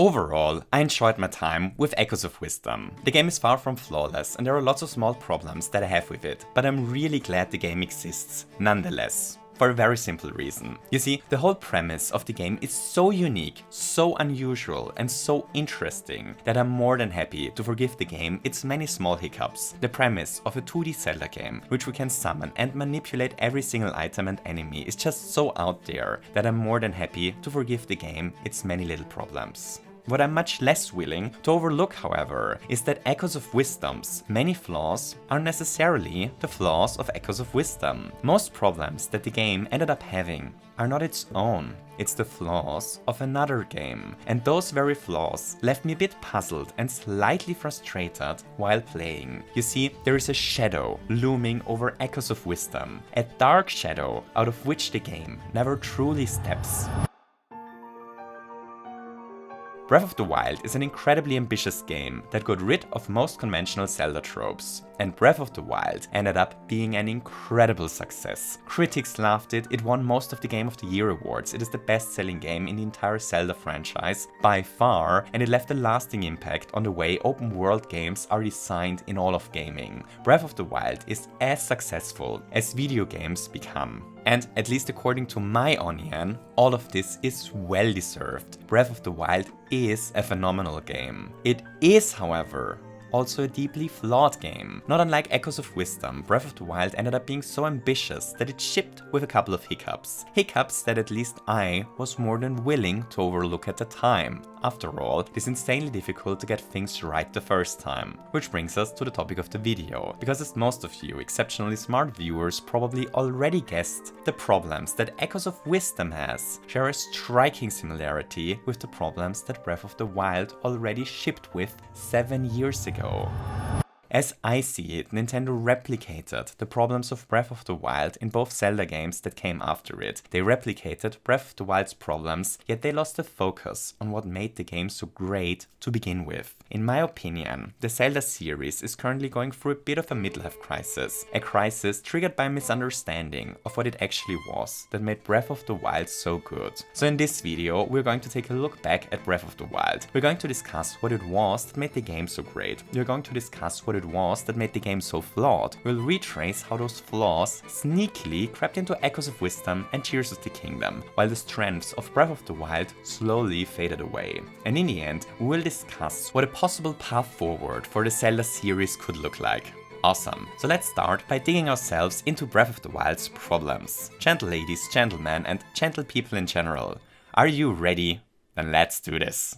Overall, I enjoyed my time with Echoes of Wisdom. The game is far from flawless and there are lots of small problems that I have with it, but I'm really glad the game exists nonetheless. For a very simple reason. You see, the whole premise of the game is so unique, so unusual and so interesting that I'm more than happy to forgive the game its many small hiccups. The premise of a 2D Zelda game, which we can summon and manipulate every single item and enemy, is just so out there that I'm more than happy to forgive the game its many little problems. What I'm much less willing to overlook, however, is that Echoes of Wisdom's many flaws aren't necessarily the flaws of Echoes of Wisdom. Most problems that the game ended up having are not its own, it's the flaws of another game. And those very flaws left me a bit puzzled and slightly frustrated while playing. You see, there is a shadow looming over Echoes of Wisdom, a dark shadow out of which the game never truly steps. Breath of the Wild is an incredibly ambitious game that got rid of most conventional Zelda tropes, and Breath of the Wild ended up being an incredible success. Critics loved it, it won most of the Game of the Year awards, it is the best-selling game in the entire Zelda franchise by far, and it left a lasting impact on the way open-world games are designed in all of gaming. Breath of the Wild is as successful as video games become. And at least according to my onion, all of this is well deserved. Breath of the Wild is a phenomenal game. It is, however, also a deeply flawed game. Not unlike Echoes of Wisdom, Breath of the Wild ended up being so ambitious that it shipped with a couple of hiccups. Hiccups that at least I was more than willing to overlook at the time. After all, it is insanely difficult to get things right the first time. Which brings us to the topic of the video, because as most of you exceptionally smart viewers probably already guessed, the problems that Echoes of Wisdom has share a striking similarity with the problems that Breath of the Wild already shipped with 7 years ago. As I see it, Nintendo replicated the problems of Breath of the Wild in both Zelda games that came after it. They replicated Breath of the Wild's problems, yet they lost the focus on what made the game so great to begin with. In my opinion, the Zelda series is currently going through a bit of a midlife crisis. A crisis triggered by a misunderstanding of what it actually was that made Breath of the Wild so good. So in this video, we're going to take a look back at Breath of the Wild. We're going to discuss what it was that made the game so great. We're going to discuss what it was that made the game so flawed. We'll retrace how those flaws sneakily crept into Echoes of Wisdom and Tears of the Kingdom, while the strengths of Breath of the Wild slowly faded away. And in the end, we will discuss what a possible path forward for the Zelda series could look like. Awesome. So let's start by digging ourselves into Breath of the Wild's problems. Gentle ladies, gentlemen, and gentle people in general. Are you ready? Then let's do this.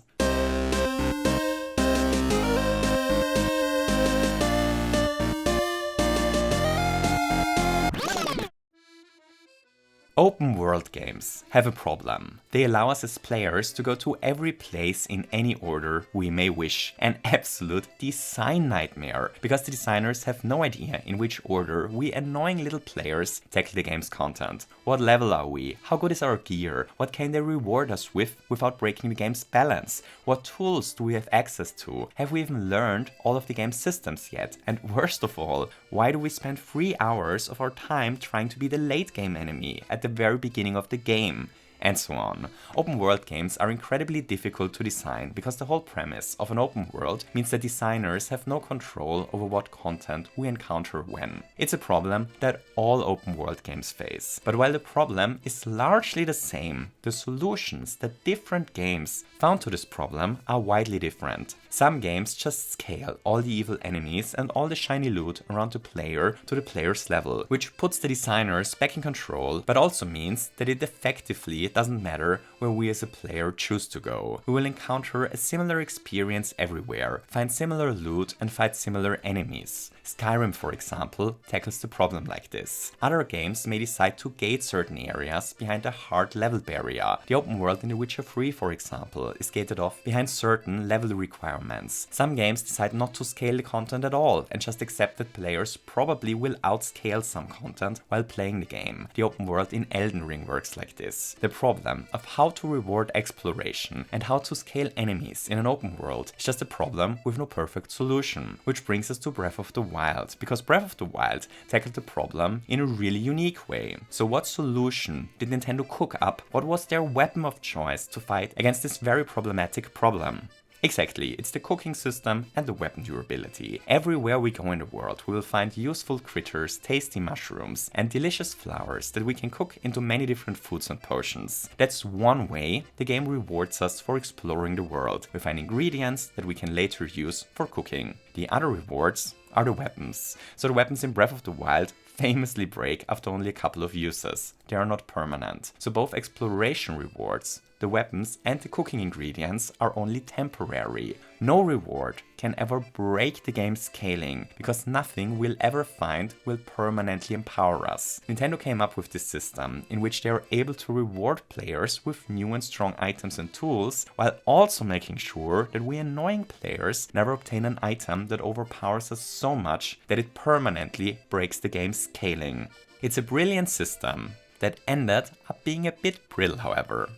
Open world games have a problem. They allow us as players to go to every place in any order we may wish. An absolute design nightmare, because the designers have no idea in which order we annoying little players tackle the game's content. What level are we? How good is our gear? What can they reward us with without breaking the game's balance? What tools do we have access to? Have we even learned all of the game's systems yet? And worst of all, why do we spend 3 hours of our time trying to be the late game enemy at the very beginning of the game? And so on. Open world games are incredibly difficult to design because the whole premise of an open world means that designers have no control over what content we encounter when. It's a problem that all open world games face. But while the problem is largely the same, the solutions that different games found to this problem are widely different. Some games just scale all the evil enemies and all the shiny loot around the player to the player's level, which puts the designers back in control, but also means that it effectively doesn't matter where we as a player choose to go. We will encounter a similar experience everywhere, find similar loot and fight similar enemies. Skyrim, for example, tackles the problem like this. Other games may decide to gate certain areas behind a hard level barrier. The open world in The Witcher 3, for example, is gated off behind certain level requirements. Some games decide not to scale the content at all and just accept that players probably will outscale some content while playing the game. The open world in Elden Ring works like this. The problem of how to reward exploration and how to scale enemies in an open world is just a problem with no perfect solution. Which brings us to Breath of the Wild, because Breath of the Wild tackled the problem in a really unique way. So what solution did Nintendo cook up? What was their weapon of choice to fight against this very problematic problem? Exactly, it's the cooking system and the weapon durability. Everywhere we go in the world, we will find useful critters, tasty mushrooms, and delicious flowers that we can cook into many different foods and potions. That's one way the game rewards us for exploring the world. We find ingredients that we can later use for cooking. The other rewards are the weapons. So the weapons in Breath of the Wild famously break after only a couple of uses. They are not permanent. So both exploration rewards, the weapons and the cooking ingredients are only temporary. No reward can ever break the game's scaling, because nothing we'll ever find will permanently empower us. Nintendo came up with this system in which they are able to reward players with new and strong items and tools, while also making sure that we annoying players never obtain an item that overpowers us so much that it permanently breaks the game's scaling. It's a brilliant system that ended up being a bit brittle, however.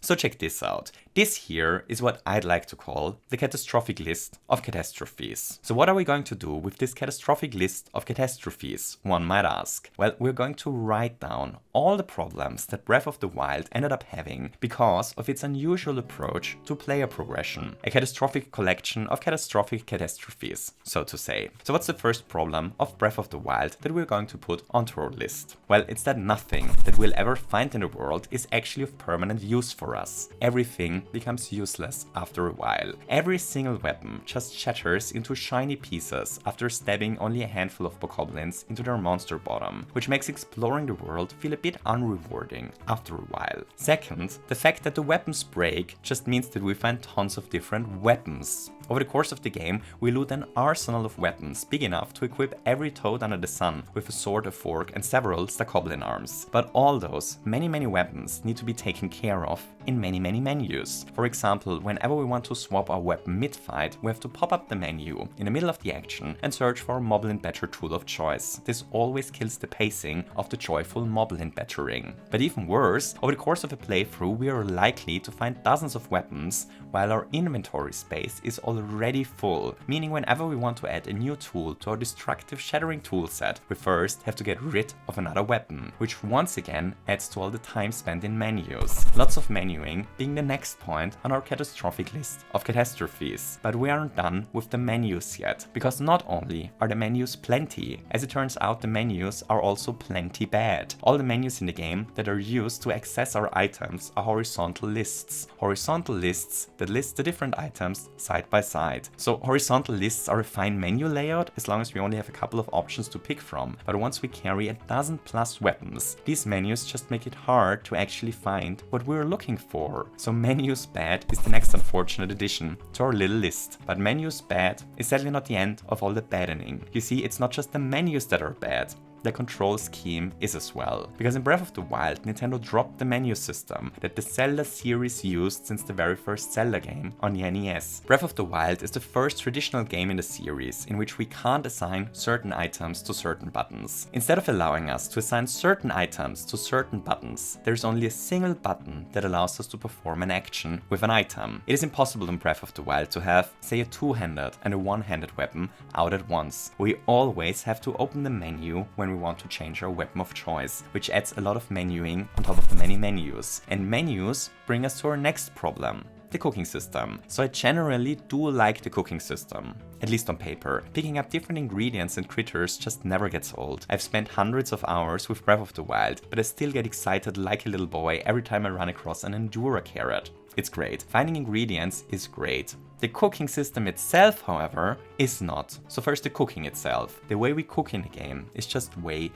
So check this out. This here is what I'd like to call the catastrophic list of catastrophes. So what are we going to do with this catastrophic list of catastrophes, one might ask? Well, we're going to write down all the problems that Breath of the Wild ended up having because of its unusual approach to player progression. A catastrophic collection of catastrophic catastrophes, so to say. So what's the first problem of Breath of the Wild that we're going to put onto our list? Well, it's that nothing that we'll ever find in the world is actually of permanent use for us. Everything becomes useless after a while. Every single weapon just shatters into shiny pieces after stabbing only a handful of bokoblins into their monster bottom, which makes exploring the world feel a bit unrewarding after a while. Second, the fact that the weapons break just means that we find tons of different weapons. Over the course of the game, we loot an arsenal of weapons big enough to equip every toad under the sun with a sword, a fork, and several stakoblin arms. But all those many weapons need to be taken care of in many menus. For example, whenever we want to swap our weapon mid-fight, we have to pop up the menu in the middle of the action and search for a moblin batcher tool of choice. This always kills the pacing of the joyful moblin battering. But even worse, over the course of a playthrough, we are likely to find dozens of weapons while our inventory space is already full, meaning whenever we want to add a new tool to our destructive shattering toolset, we first have to get rid of another weapon, which once again adds to all the time spent in menus. Lots of menuing being the next point on our catastrophic list of catastrophes. But we aren't done with the menus yet, because not only are the menus plenty, as it turns out the menus are also plenty bad. All the menus in the game that are used to access our items are horizontal lists. Horizontal lists that list the different items side by side. So horizontal lists are a fine menu layout as long as we only have a couple of options to pick from. But once we carry a dozen plus weapons, these menus just make it hard to actually find what we're looking for. So menus bad is the next unfortunate addition to our little list. But menus bad is sadly not the end of all the baddening. You see, it's not just the menus that are bad. The control scheme is as well. Because in Breath of the Wild, Nintendo dropped the menu system that the Zelda series used since the very first Zelda game on the NES. Breath of the Wild is the first traditional game in the series in which we can't assign certain items to certain buttons. Instead of allowing us to assign certain items to certain buttons, there's only a single button that allows us to perform an action with an item. It is impossible in Breath of the Wild to have, say, a two-handed and a one-handed weapon out at once. We always have to open the menu when we want to change our weapon of choice, which adds a lot of menuing on top of the many menus. And menus bring us to our next problem, the cooking system. So I generally do like the cooking system, at least on paper. Picking up different ingredients and critters just never gets old. I've spent hundreds of hours with Breath of the Wild, but I still get excited like a little boy every time I run across an Endura carrot. It's great. Finding ingredients is great. The cooking system itself, however, is not. So first, the cooking itself. The way we cook in the game is just way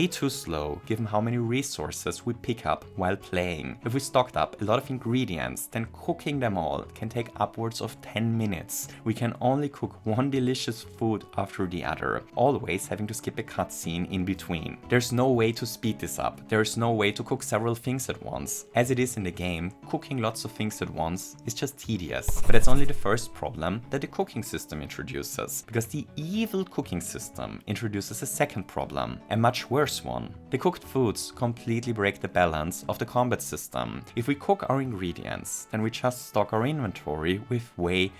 too slow given how many resources we pick up while playing. If we stocked up a lot of ingredients, then cooking them all can take upwards of 10 minutes. We can only cook one delicious food after the other, always having to skip a cutscene in between. There's no way to speed this up. There's no way to cook several things at once. As it is in the game, cooking lots of things at once is just tedious. But that's only the first problem that the cooking system introduces, because the evil cooking system introduces a second problem, a much worse one. The cooked foods completely break the balance of the combat system. If we cook our ingredients, then we just stock our inventory with way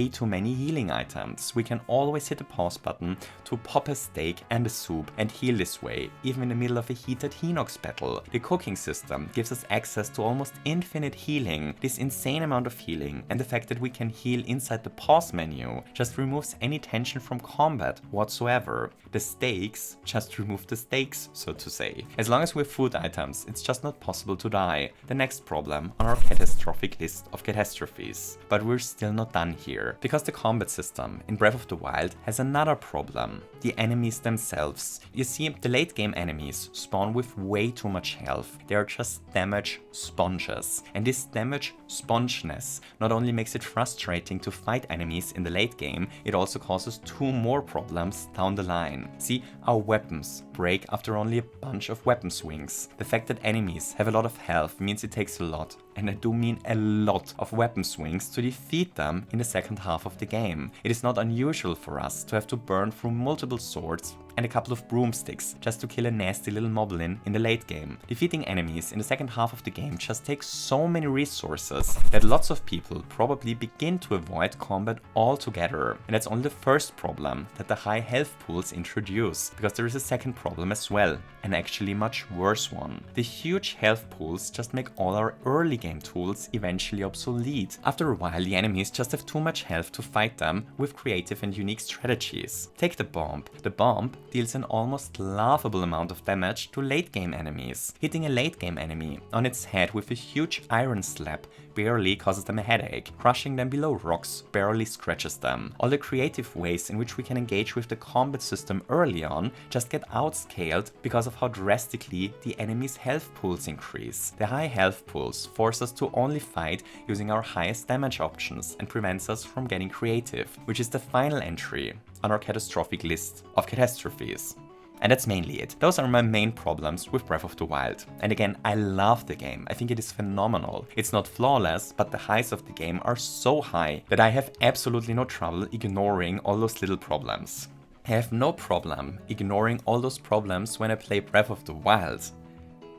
too many healing items. We can always hit the pause button to pop a steak and a soup and heal this way, even in the middle of a heated Hinox battle. The cooking system gives us access to almost infinite healing, this insane amount of healing, and the fact that we can heal inside the pause menu just removes any tension from combat whatsoever. The stakes just remove the stakes, so to say. As long as we have food items, it's just not possible to die. The next problem on our catastrophic list of catastrophes. But we're still not done here, because the combat system in Breath of the Wild has another problem: the enemies themselves. You see, the late game enemies spawn with way too much health. They are just damage sponges, and this damage spongeness not only makes it frustrating to fight enemies in the late game, it also causes two more problems down the line. See, our weapons break after only a bunch of weapon swings. The fact that enemies have a lot of health means it takes a lot, and I do mean a lot, of weapon swings to defeat them in the second half of the game. It is not unusual for us to have to burn through multiple swords and a couple of broomsticks just to kill a nasty little moblin in the late game. Defeating enemies in the second half of the game just takes so many resources that lots of people probably begin to avoid combat altogether. And that's only the first problem that the high health pools introduce, because there is a second problem as well, and actually much worse one. The huge health pools just make all our early game tools eventually obsolete. After a while, the enemies just have too much health to fight them with creative and unique strategies. Take the bomb. The bomb deals an almost laughable amount of damage to late game enemies. Hitting a late game enemy on its head with a huge iron slap barely causes them a headache. Crushing them below rocks barely scratches them. All the creative ways in which we can engage with the combat system early on just get outscaled because of how drastically the enemy's health pools increase. The high health pools force us to only fight using our highest damage options and prevents us from getting creative, which is the final entry on our catastrophic list of catastrophes. And that's mainly it. Those are my main problems with Breath of the Wild. And again, I love the game. I think it is phenomenal. It's not flawless, but the highs of the game are so high that I have absolutely no trouble ignoring all those little problems. I have no problem ignoring all those problems when I play Breath of the Wild.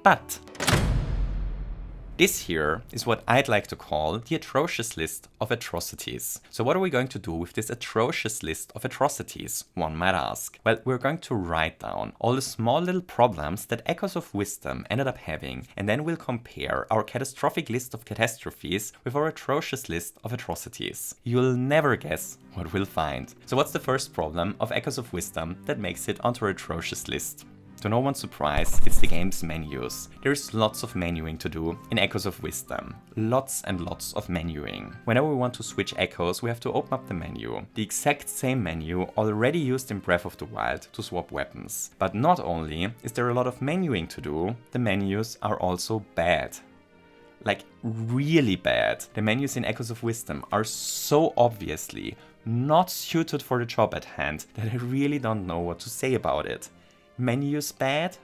But this here is what I'd like to call the atrocious list of atrocities. So what are we going to do with this atrocious list of atrocities, one might ask? Well, we're going to write down all the small little problems that Echoes of Wisdom ended up having, and then we'll compare our catastrophic list of catastrophes with our atrocious list of atrocities. You'll never guess what we'll find. So what's the first problem of Echoes of Wisdom that makes it onto our atrocious list? To no one's surprise, it's the game's menus. There's lots of menuing to do in Echoes of Wisdom. Lots and lots of menuing. Whenever we want to switch echoes, we have to open up the menu. The exact same menu already used in Breath of the Wild to swap weapons. But not only is there a lot of menuing to do, the menus are also bad. Like, really bad. The menus in Echoes of Wisdom are so obviously not suited for the job at hand that I really don't know what to say about it. Menus bad?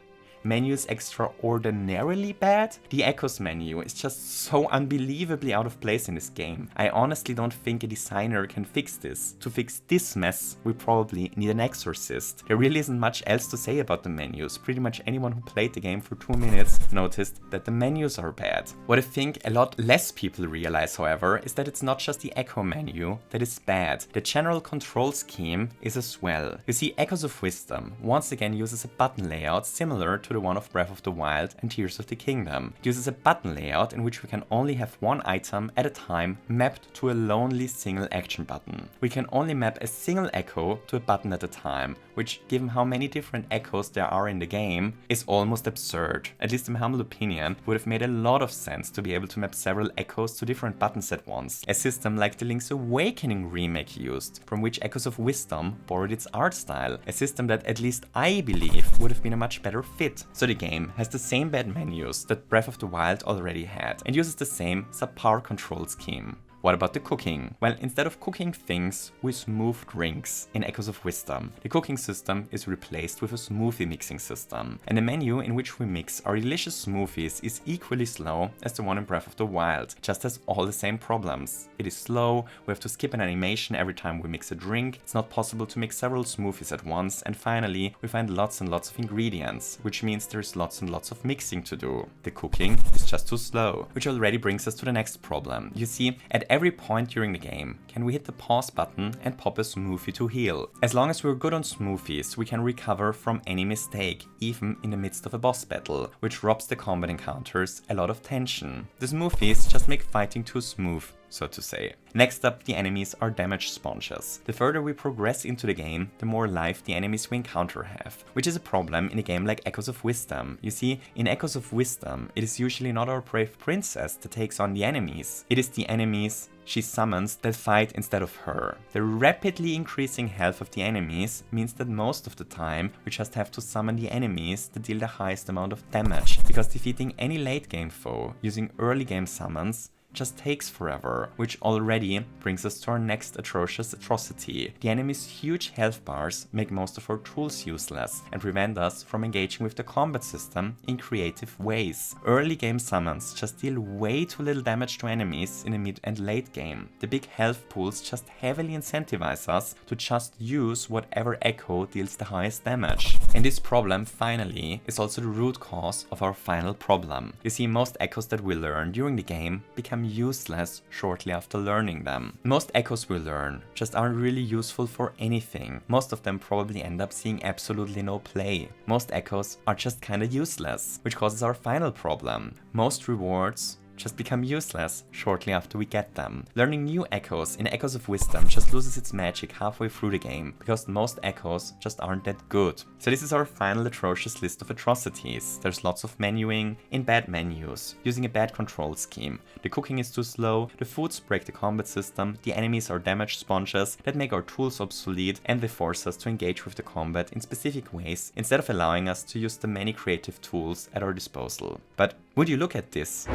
Menus extraordinarily bad? The Echoes menu is just so unbelievably out of place in this game. I honestly don't think a designer can fix this. To fix this mess, we probably need an exorcist. There really isn't much else to say about the menus. Pretty much anyone who played the game for 2 minutes noticed that the menus are bad. What I think a lot less people realize, however, is that it's not just the Echo menu that is bad. The general control scheme is as well. You see, Echoes of Wisdom once again uses a button layout similar to the one of Breath of the Wild and Tears of the Kingdom. It uses a button layout in which we can only have one item at a time mapped to a lonely single action button. We can only map a single echo to a button at a time, which, given how many different echoes there are in the game, is almost absurd. At least in my humble opinion, would have made a lot of sense to be able to map several echoes to different buttons at once. A system like the Link's Awakening remake used, from which Echoes of Wisdom borrowed its art style. A system that, at least I believe, would have been a much better fit. So the game has the same bad menus that Breath of the Wild already had, and uses the same subpar control scheme. What about the cooking? Well, instead of cooking things, we smooth drinks in Echoes of Wisdom. The cooking system is replaced with a smoothie mixing system, and the menu in which we mix our delicious smoothies is equally slow as the one in Breath of the Wild, just has all the same problems. It is slow, we have to skip an animation every time we mix a drink, it's not possible to mix several smoothies at once, and finally, we find lots and lots of ingredients, which means there's lots and lots of mixing to do. The cooking is just too slow, which already brings us to the next problem. You see, at every point during the game, can we hit the pause button and pop a smoothie to heal. As long as we're good on smoothies, we can recover from any mistake, even in the midst of a boss battle, which drops the combat encounters a lot of tension. The smoothies just make fighting too smooth, so to say. Next up, the enemies are damage sponges. The further we progress into the game, the more life the enemies we encounter have, which is a problem in a game like Echoes of Wisdom. You see, in Echoes of Wisdom, it is usually not our brave princess that takes on the enemies. It is the enemies she summons that fight instead of her. The rapidly increasing health of the enemies means that most of the time we just have to summon the enemies that deal the highest amount of damage, because defeating any late game foe using early game summons just takes forever, which already brings us to our next atrocious atrocity. The enemy's huge health bars make most of our tools useless and prevent us from engaging with the combat system in creative ways. Early game summons just deal way too little damage to enemies in the mid and late game. The big health pools just heavily incentivize us to just use whatever echo deals the highest damage. And this problem, finally, is also the root cause of our final problem. You see, most echoes that we learn during the game become useless shortly after learning them. Most echoes we learn just aren't really useful for anything. Most of them probably end up seeing absolutely no play. Most echoes are just kinda useless, which causes our final problem. Most rewards just become useless shortly after we get them. Learning new echoes in Echoes of Wisdom just loses its magic halfway through the game, because most echoes just aren't that good. So this is our final atrocious list of atrocities. There's lots of menuing in bad menus, using a bad control scheme. The cooking is too slow, the foods break the combat system, the enemies are damage sponges that make our tools obsolete, and they force us to engage with the combat in specific ways instead of allowing us to use the many creative tools at our disposal. But would you look at this?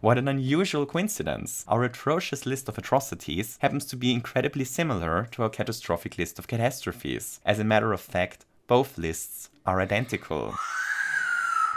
What an unusual coincidence! Our atrocious list of atrocities happens to be incredibly similar to our catastrophic list of catastrophes. As a matter of fact, both lists are identical.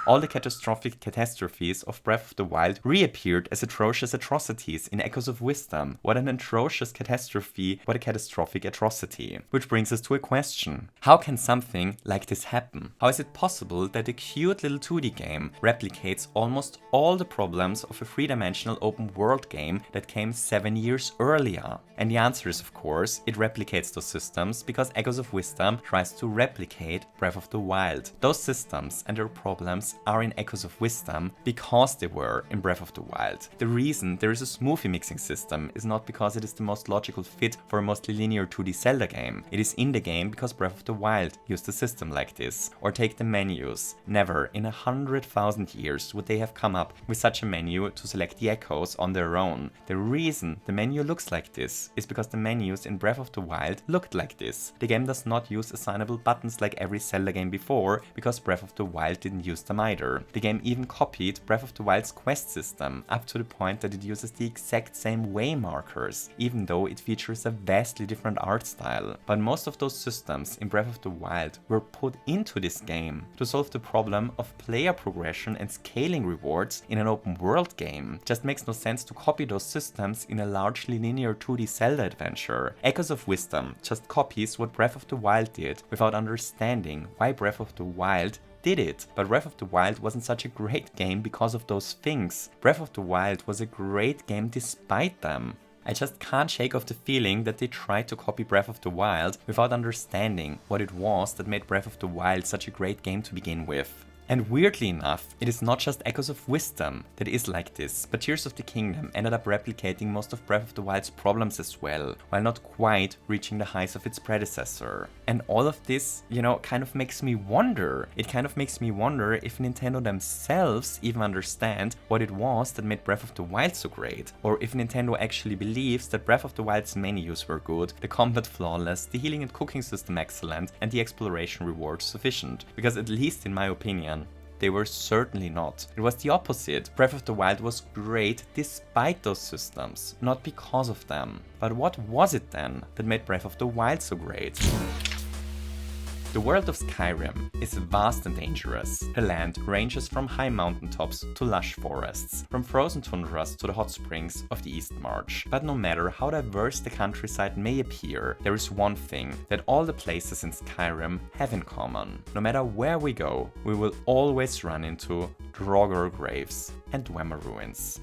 All the catastrophic catastrophes of Breath of the Wild reappeared as atrocious atrocities in Echoes of Wisdom. What an atrocious catastrophe, what a catastrophic atrocity. Which brings us to a question. How can something like this happen? How is it possible that a cute little 2D game replicates almost all the problems of a three-dimensional open world game that came 7 years earlier? And the answer is, of course, it replicates those systems because Echoes of Wisdom tries to replicate Breath of the Wild. Those systems and their problems are in Echoes of Wisdom because they were in Breath of the Wild. The reason there is a smoothie mixing system is not because it is the most logical fit for a mostly linear 2D Zelda game. It is in the game because Breath of the Wild used a system like this. Or take the menus. Never in 100,000 years would they have come up with such a menu to select the echoes on their own. The reason the menu looks like this is because the menus in Breath of the Wild looked like this. The game does not use assignable buttons like every Zelda game before because Breath of the Wild didn't use them either. The game even copied Breath of the Wild's quest system, up to the point that it uses the exact same way markers, even though it features a vastly different art style. But most of those systems in Breath of the Wild were put into this game to solve the problem of player progression and scaling rewards in an open world game. Just makes no sense to copy those systems in a largely linear 2D Zelda adventure. Echoes of Wisdom just copies what Breath of the Wild did without understanding why Breath of the Wild did it. But Breath of the Wild wasn't such a great game because of those things. Breath of the Wild was a great game despite them. I just can't shake off the feeling that they tried to copy Breath of the Wild without understanding what it was that made Breath of the Wild such a great game to begin with. And weirdly enough, it is not just Echoes of Wisdom that is like this, but Tears of the Kingdom ended up replicating most of Breath of the Wild's problems as well, while not quite reaching the heights of its predecessor. And all of this, kind of makes me wonder. It kind of makes me wonder if Nintendo themselves even understand what it was that made Breath of the Wild so great, or if Nintendo actually believes that Breath of the Wild's menus were good, the combat flawless, the healing and cooking system excellent, and the exploration rewards sufficient. Because at least in my opinion, they were certainly not. It was the opposite. Breath of the Wild was great despite those systems, not because of them. But what was it then that made Breath of the Wild so great? The world of Skyrim is vast and dangerous. The land ranges from high mountaintops to lush forests, from frozen tundras to the hot springs of the East March. But no matter how diverse the countryside may appear, there is one thing that all the places in Skyrim have in common. No matter where we go, we will always run into Draugr graves and Dwemer ruins.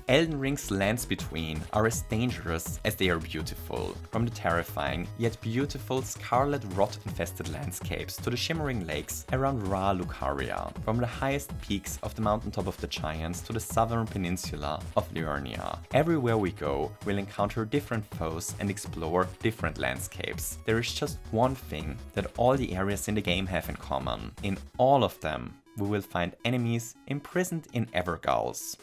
Elden Ring's lands between are as dangerous as they are beautiful, from the terrifying yet beautiful scarlet rot-infested landscapes to the shimmering lakes around Ra Lucaria, from the highest peaks of the mountaintop of the Giants to the southern peninsula of Liurnia. Everywhere we go, we'll encounter different foes and explore different landscapes. There is just one thing that all the areas in the game have in common. In all of them, we will find enemies imprisoned in Evergulls.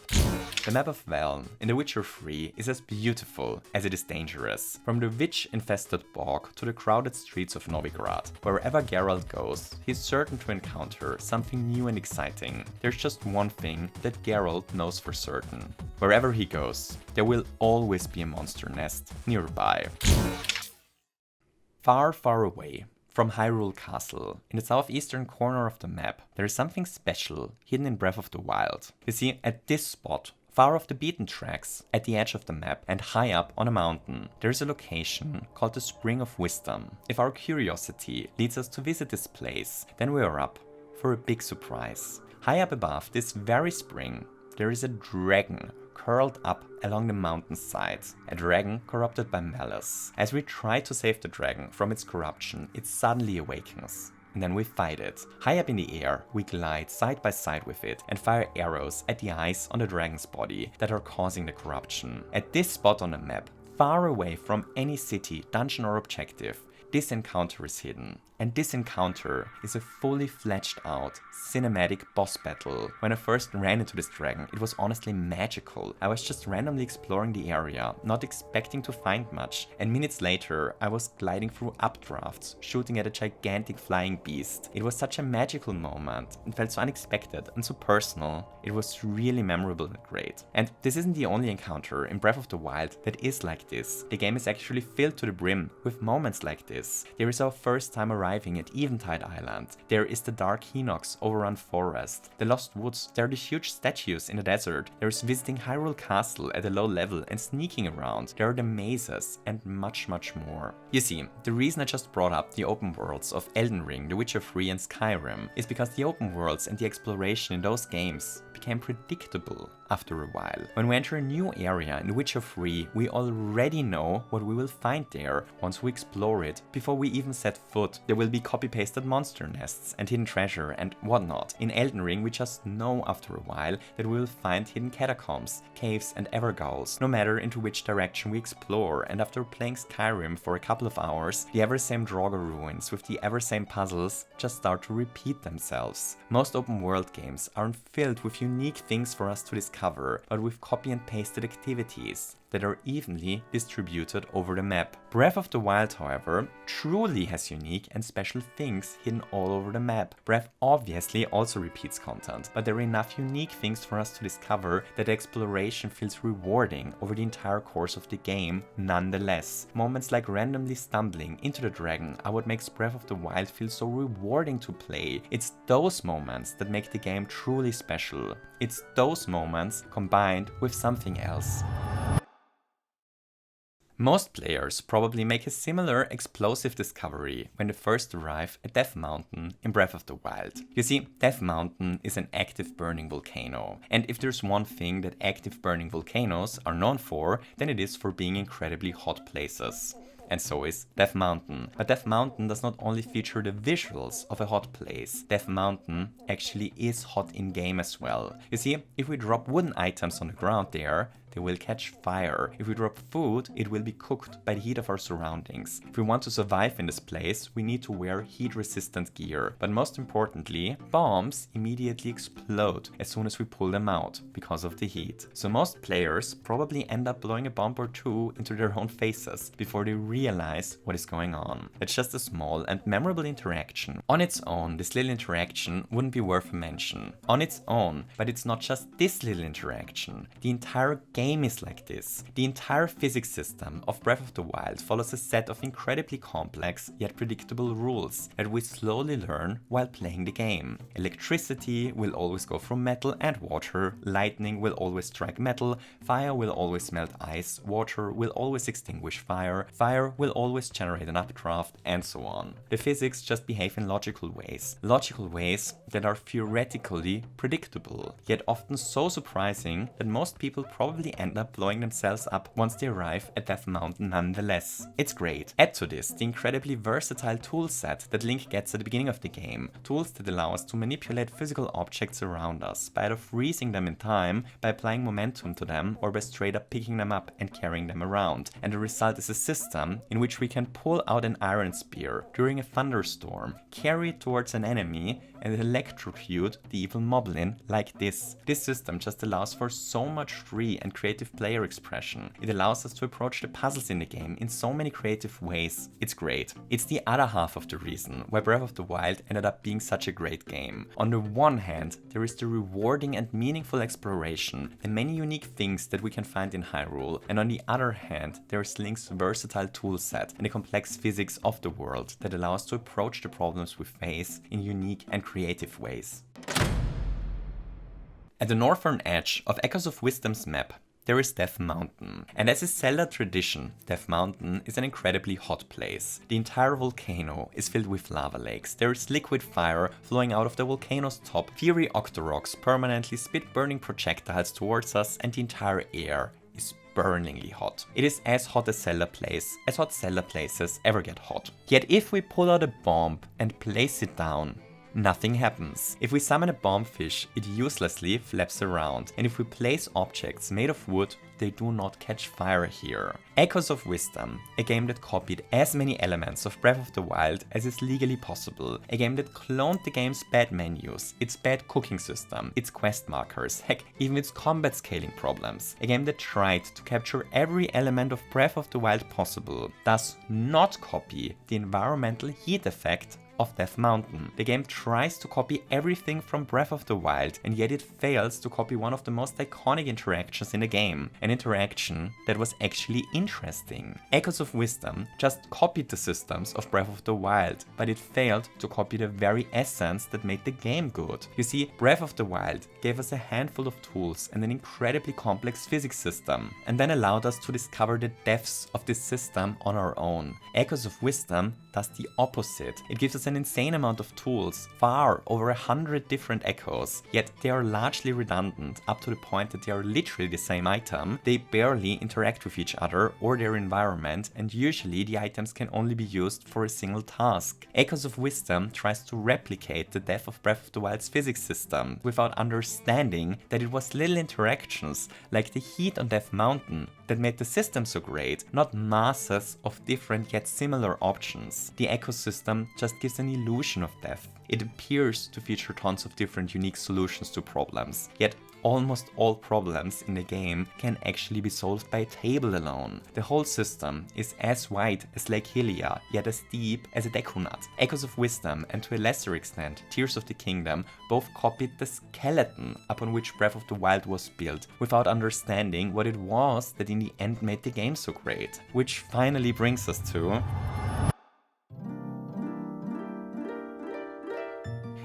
The map of Velen in The Witcher 3 is as beautiful as it is dangerous. From the witch-infested bog to the crowded streets of Novigrad, wherever Geralt goes, he's certain to encounter something new and exciting. There's just one thing that Geralt knows for certain. Wherever he goes, there will always be a monster nest nearby. Far, far away from Hyrule Castle, in the southeastern corner of the map, there is something special hidden in Breath of the Wild. You see, at this spot, far off the beaten tracks, at the edge of the map and high up on a mountain, there is a location called the Spring of Wisdom. If our curiosity leads us to visit this place, then we are up for a big surprise. High up above this very spring, there is a dragon curled up along the mountainside, a dragon corrupted by malice. As we try to save the dragon from its corruption, it suddenly awakens. And then we fight it. High up in the air, we glide side by side with it and fire arrows at the eyes on the dragon's body that are causing the corruption. At this spot on the map, far away from any city, dungeon or objective, this encounter is hidden. And this encounter is a fully fledged out cinematic boss battle. When I first ran into this dragon, it was honestly magical. I was just randomly exploring the area, not expecting to find much, and minutes later I was gliding through updrafts, shooting at a gigantic flying beast. It was such a magical moment, it felt so unexpected and so personal. It was really memorable and great. And this isn't the only encounter in Breath of the Wild that is like this. The game is actually filled to the brim with moments like this. There is our first time arriving at Eventide Island. There is the Dark Hinox overrun forest, the Lost Woods, there are the huge statues in the desert, there is visiting Hyrule Castle at a low level and sneaking around, there are the mazes, and much, much more. You see, the reason I just brought up the open worlds of Elden Ring, The Witcher 3 and Skyrim is because the open worlds and the exploration in those games became predictable after a while. When we enter a new area in The Witcher 3, we already know what we will find there once we explore it before we even set foot. There will be copy-pasted monster nests and hidden treasure and whatnot. In Elden Ring, we just know after a while that we will find hidden catacombs, caves and evergulls, no matter into which direction we explore, and after playing Skyrim for a couple of hours, the ever same Draugr ruins with the ever same puzzles just start to repeat themselves. Most open world games aren't filled with unique things for us to discover, but with copy and pasted activities that are evenly distributed over the map. Breath of the Wild, however, truly has unique and special things hidden all over the map. Breath obviously also repeats content, but there are enough unique things for us to discover that exploration feels rewarding over the entire course of the game nonetheless. Moments like randomly stumbling into the dragon are what makes Breath of the Wild feel so rewarding to play. It's those moments that make the game truly special. It's those moments combined with something else. Most players probably make a similar explosive discovery when they first arrive at Death Mountain in Breath of the Wild. You see, Death Mountain is an active burning volcano, and if there's one thing that active burning volcanoes are known for, then it is for being incredibly hot places. And so is Death Mountain. But Death Mountain does not only feature the visuals of a hot place. Death Mountain actually is hot in-game as well. You see, if we drop wooden items on the ground there, they will catch fire. If we drop food, it will be cooked by the heat of our surroundings. If we want to survive in this place, we need to wear heat-resistant gear. But most importantly, bombs immediately explode as soon as we pull them out because of the heat. So most players probably end up blowing a bomb or two into their own faces before they realize what is going on. It's just a small and memorable interaction. On its own, this little interaction wouldn't be worth a mention. On its own, but it's not just this little interaction. The entire game is like this. The entire physics system of Breath of the Wild follows a set of incredibly complex yet predictable rules that we slowly learn while playing the game. Electricity will always go through metal and water, lightning will always strike metal, fire will always melt ice, water will always extinguish fire, fire will always generate an updraft, and so on. The physics just behave in logical ways that are theoretically predictable, yet often so surprising that most people probably end up blowing themselves up once they arrive at Death Mountain nonetheless. It's great. Add to this the incredibly versatile toolset that Link gets at the beginning of the game, tools that allow us to manipulate physical objects around us by either freezing them in time, by applying momentum to them, or by straight up picking them up and carrying them around. And the result is a system in which we can pull out an iron spear during a thunderstorm, carry it towards an enemy, and electrocute the evil moblin like this. This system just allows for so much free and creative player expression. It allows us to approach the puzzles in the game in so many creative ways. It's great. It's the other half of the reason why Breath of the Wild ended up being such a great game. On the one hand, there is the rewarding and meaningful exploration, the many unique things that we can find in Hyrule, and on the other hand, there is Link's versatile toolset and the complex physics of the world that allow us to approach the problems we face in unique and creative ways. At the northern edge of Echoes of Wisdom's map, there is Death Mountain. And as is Zelda tradition, Death Mountain is an incredibly hot place. The entire volcano is filled with lava lakes. There is liquid fire flowing out of the volcano's top. Fiery octoroks permanently spit burning projectiles towards us, and the entire air is burningly hot. It is as hot as Zelda places ever get hot. Yet if we pull out a bomb and place it down, nothing happens. If we summon a bombfish, it uselessly flaps around, and if we place objects made of wood, they do not catch fire here. Echoes of Wisdom, a game that copied as many elements of Breath of the Wild as is legally possible, a game that cloned the game's bad menus, its bad cooking system, its quest markers, heck, even its combat scaling problems, a game that tried to capture every element of Breath of the Wild possible, does not copy the environmental heat effect of Death Mountain. The game tries to copy everything from Breath of the Wild, and yet it fails to copy one of the most iconic interactions in the game, an interaction that was actually interesting. Echoes of Wisdom just copied the systems of Breath of the Wild, but it failed to copy the very essence that made the game good. You see, Breath of the Wild gave us a handful of tools and an incredibly complex physics system, and then allowed us to discover the depths of this system on our own. Echoes of Wisdom does the opposite. It gives us an insane amount of tools, far over 100 different echoes, yet they are largely redundant, up to the point that they are literally the same item, they barely interact with each other or their environment, and usually the items can only be used for a single task. Echoes of Wisdom tries to replicate the depth of Breath of the Wild's physics system, without understanding that it was little interactions, like the heat on Death Mountain, that made the system so great, not masses of different yet similar options. The ecosystem just gives an illusion of depth. It appears to feature tons of different unique solutions to problems, yet almost all problems in the game can actually be solved by a table alone. The whole system is as wide as Lake Hylia, yet as deep as a Deku Nut. Echoes of Wisdom, and to a lesser extent Tears of the Kingdom, both copied the skeleton upon which Breath of the Wild was built, without understanding what it was that in the end made the game so great. Which finally brings us to...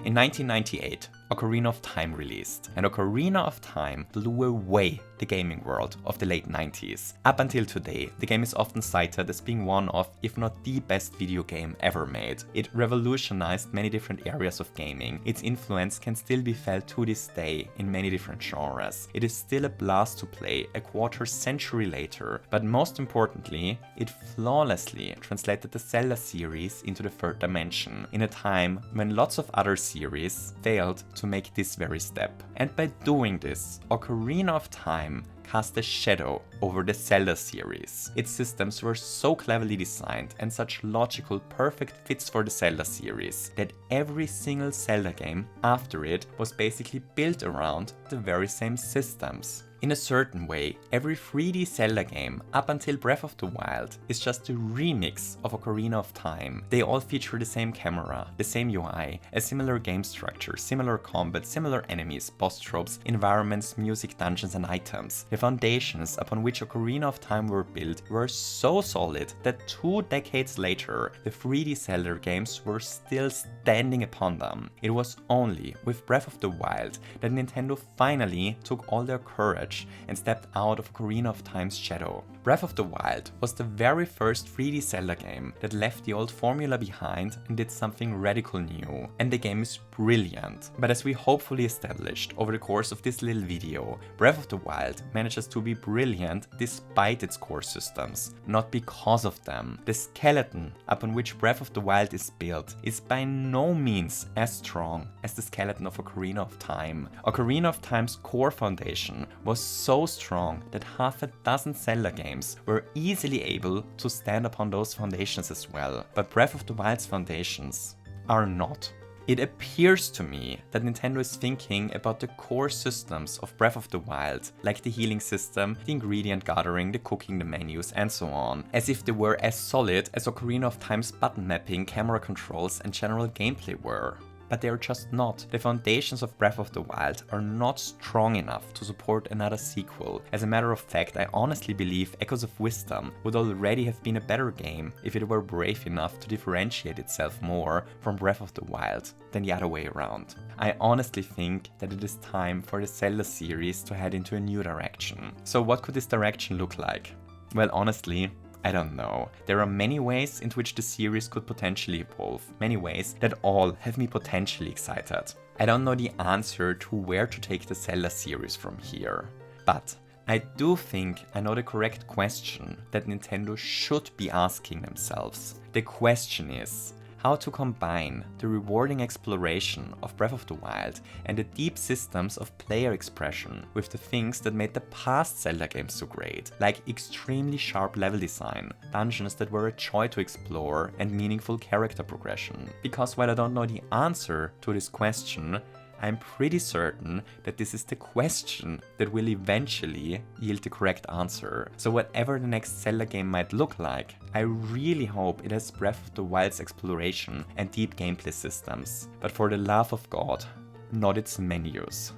In 1998, Ocarina of Time released, and Ocarina of Time blew away the gaming world of the late 90s. Up until today, the game is often cited as being one of, if not the best video game ever made. It revolutionized many different areas of gaming. Its influence can still be felt to this day in many different genres. It is still a blast to play a quarter century later, but most importantly, it flawlessly translated the Zelda series into the third dimension, in a time when lots of other series series failed to make this very step. And by doing this, Ocarina of Time cast a shadow over the Zelda series. Its systems were so cleverly designed and such logical, perfect fits for the Zelda series that every single Zelda game after it was basically built around the very same systems. In a certain way, every 3D Zelda game up until Breath of the Wild is just a remix of Ocarina of Time. They all feature the same camera, the same UI, a similar game structure, similar combat, similar enemies, boss tropes, environments, music, dungeons and items. The foundations upon which Ocarina of Time were built were so solid that 2 decades later, the 3D Zelda games were still standing upon them. It was only with Breath of the Wild that Nintendo finally took all their courage and stepped out of Ocarina of Time's shadow. Breath of the Wild was the very first 3D Zelda game that left the old formula behind and did something radical new. And the game is brilliant. But as we hopefully established over the course of this little video, Breath of the Wild manages to be brilliant despite its core systems, not because of them. The skeleton upon which Breath of the Wild is built is by no means as strong as the skeleton of Ocarina of Time. Ocarina of Time's core foundation was so strong that half a dozen Zelda games were easily able to stand upon those foundations as well. But Breath of the Wild's foundations are not. It appears to me that Nintendo is thinking about the core systems of Breath of the Wild, like the healing system, the ingredient gathering, the cooking, the menus, and so on, as if they were as solid as Ocarina of Time's button mapping, camera controls, and general gameplay were. But they are just not. The foundations of Breath of the Wild are not strong enough to support another sequel. As a matter of fact, I honestly believe Echoes of Wisdom would already have been a better game if it were brave enough to differentiate itself more from Breath of the Wild than the other way around. I honestly think that it is time for the Zelda series to head into a new direction. So what could this direction look like? Well, honestly, I don't know. There are many ways in which the series could potentially evolve, many ways that all have me potentially excited. I don't know the answer to where to take the Zelda series from here, but I do think I know the correct question that Nintendo should be asking themselves. The question is, how to combine the rewarding exploration of Breath of the Wild and the deep systems of player expression with the things that made the past Zelda games so great, like extremely sharp level design, dungeons that were a joy to explore, and meaningful character progression. Because while I don't know the answer to this question, I'm pretty certain that this is the question that will eventually yield the correct answer. So whatever the next Zelda game might look like, I really hope it has Breath of the Wild's exploration and deep gameplay systems. But for the love of God, not its menus.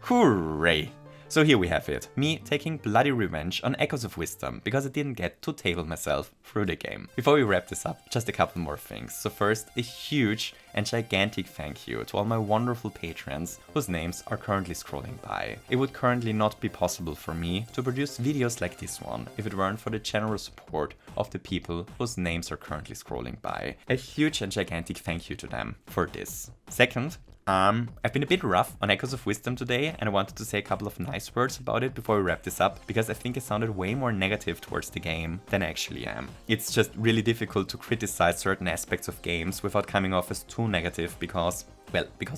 Hooray! So here we have it, me taking bloody revenge on Echoes of Wisdom because I didn't get to table myself through the game. Before we wrap this up, just a couple more things. So first, a huge and gigantic thank you to all my wonderful patrons whose names are currently scrolling by. It would currently not be possible for me to produce videos like this one if it weren't for the generous support of the people whose names are currently scrolling by. A huge and gigantic thank you to them for this. Second, I've been a bit rough on Echoes of Wisdom today, and I wanted to say a couple of nice words about it before we wrap this up, because I think I sounded way more negative towards the game than I actually am. It's just really difficult to criticize certain aspects of games without coming off as too negative because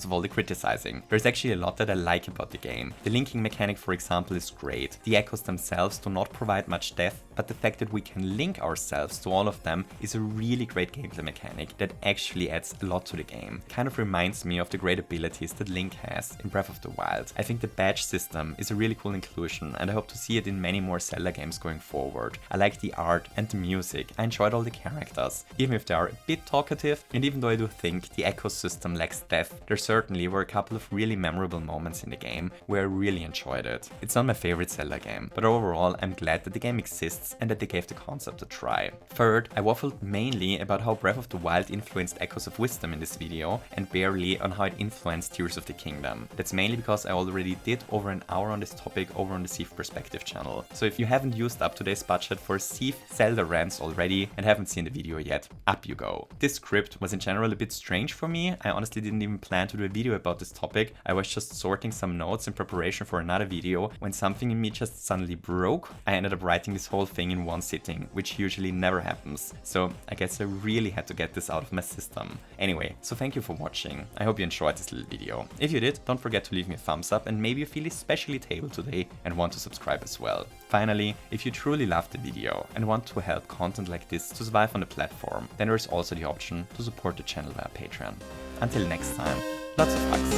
of all the criticizing. There's actually a lot that I like about the game. The linking mechanic, for example, is great. The echoes themselves do not provide much depth, but the fact that we can link ourselves to all of them is a really great gameplay mechanic that actually adds a lot to the game. It kind of reminds me of the great abilities that Link has in Breath of the Wild. I think the badge system is a really cool inclusion, and I hope to see it in many more Zelda games going forward. I like the art and the music. I enjoyed all the characters, even if they are a bit talkative, and even though I do think the echo system lacks depth, there certainly were a couple of really memorable moments in the game where I really enjoyed it. It's not my favorite Zelda game, but overall I'm glad that the game exists and that they gave the concept a try. Third, I waffled mainly about how Breath of the Wild influenced Echoes of Wisdom in this video and barely on how it influenced Tears of the Kingdom. That's mainly because I already did over an hour on this topic over on the Ceave Perspective channel. So if you haven't used up today's budget for Ceave Zelda rants already and haven't seen the video yet, up you go. This script was in general a bit strange for me. I honestly didn't even even planned to do a video about this topic. I was just sorting some notes in preparation for another video when something in me just suddenly broke. I ended up writing this whole thing in one sitting, which usually never happens. So I guess I really had to get this out of my system. Anyway, so thank you for watching. I hope you enjoyed this little video. If you did, don't forget to leave me a thumbs up, and maybe you feel especially tabled today and want to subscribe as well. Finally, if you truly loved the video and want to help content like this to survive on the platform, then there is also the option to support the channel via Patreon. Until next time, lots of hugs.